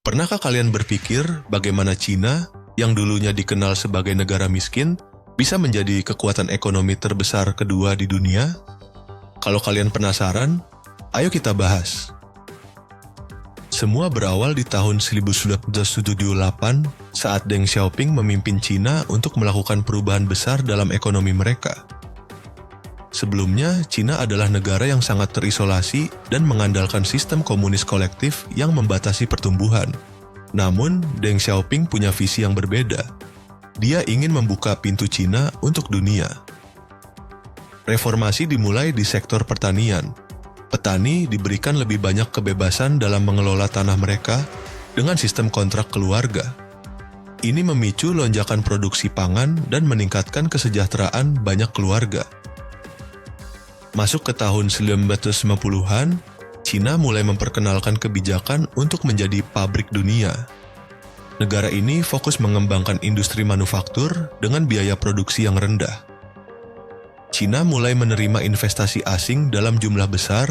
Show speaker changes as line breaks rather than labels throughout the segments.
Pernahkah kalian berpikir bagaimana Cina, yang dulunya dikenal sebagai negara miskin, bisa menjadi kekuatan ekonomi terbesar kedua di dunia? Kalau kalian penasaran, ayo kita bahas. Semua berawal di tahun 1978 saat Deng Xiaoping memimpin Cina untuk melakukan perubahan besar dalam ekonomi mereka. Sebelumnya, Cina adalah negara yang sangat terisolasi dan mengandalkan sistem komunis kolektif yang membatasi pertumbuhan. Namun, Deng Xiaoping punya visi yang berbeda. Dia ingin membuka pintu Cina untuk dunia. Reformasi dimulai di sektor pertanian. Petani diberikan lebih banyak kebebasan dalam mengelola tanah mereka dengan sistem kontrak keluarga. Ini memicu lonjakan produksi pangan dan meningkatkan kesejahteraan banyak keluarga. Masuk ke tahun 1950-an, Cina mulai memperkenalkan kebijakan untuk menjadi pabrik dunia. Negara ini fokus mengembangkan industri manufaktur dengan biaya produksi yang rendah. Cina mulai menerima investasi asing dalam jumlah besar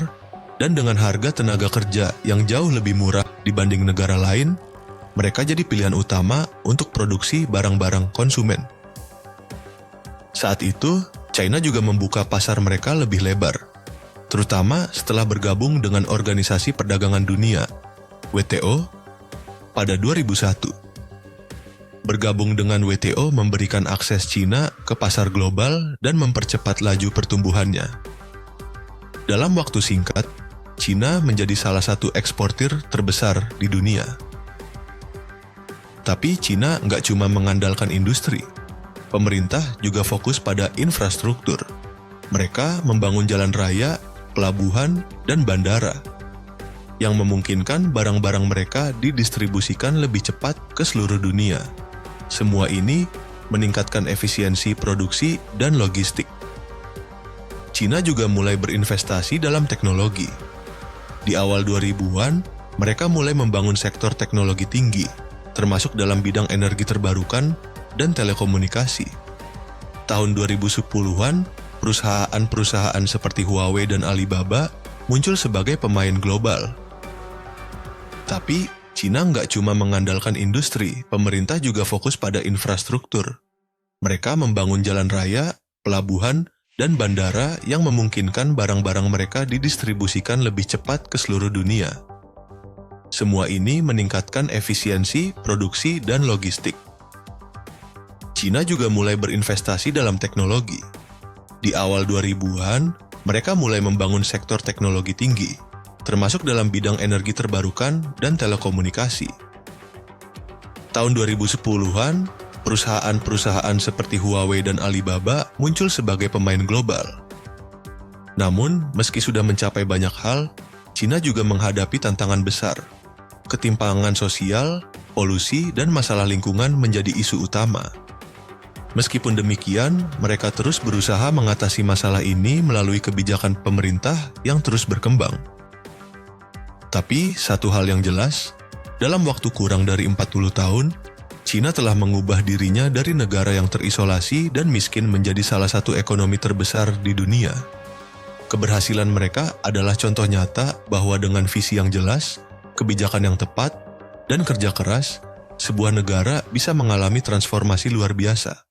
dan dengan harga tenaga kerja yang jauh lebih murah dibanding negara lain, mereka jadi pilihan utama untuk produksi barang-barang konsumen. Saat itu, China juga membuka pasar mereka lebih lebar, terutama setelah bergabung dengan Organisasi Perdagangan Dunia, WTO, pada 2001. Bergabung dengan WTO memberikan akses Cina ke pasar global dan mempercepat laju pertumbuhannya. Dalam waktu singkat, Cina menjadi salah satu eksportir terbesar di dunia. Tapi Cina nggak cuma mengandalkan industri. Pemerintah juga fokus pada infrastruktur. Mereka membangun jalan raya, pelabuhan, dan bandara yang memungkinkan barang-barang mereka didistribusikan lebih cepat ke seluruh dunia. Semua ini meningkatkan efisiensi produksi dan logistik. Cina juga mulai berinvestasi dalam teknologi. Di awal 2000-an, mereka mulai membangun sektor teknologi tinggi, termasuk dalam bidang energi terbarukan dan telekomunikasi. Tahun 2010-an, perusahaan-perusahaan seperti Huawei dan Alibaba muncul sebagai pemain global. Tapi, Cina nggak cuma mengandalkan industri, pemerintah juga fokus pada infrastruktur. Mereka membangun jalan raya, pelabuhan, dan bandara yang memungkinkan barang-barang mereka didistribusikan lebih cepat ke seluruh dunia. Semua ini meningkatkan efisiensi, produksi, dan logistik. Cina juga mulai berinvestasi dalam teknologi. Di awal 2000-an, mereka mulai membangun sektor teknologi tinggi, termasuk dalam bidang energi terbarukan dan telekomunikasi. Tahun 2010-an, perusahaan-perusahaan seperti Huawei dan Alibaba muncul sebagai pemain global. Namun, meski sudah mencapai banyak hal, Cina juga menghadapi tantangan besar. Ketimpangan sosial, polusi, dan masalah lingkungan menjadi isu utama. Meskipun demikian, mereka terus berusaha mengatasi masalah ini melalui kebijakan pemerintah yang terus berkembang. Tapi, satu hal yang jelas, dalam waktu kurang dari 40 tahun, Cina telah mengubah dirinya dari negara yang terisolasi dan miskin menjadi salah satu ekonomi terbesar di dunia. Keberhasilan mereka adalah contoh nyata bahwa dengan visi yang jelas, kebijakan yang tepat, dan kerja keras, sebuah negara bisa mengalami transformasi luar biasa.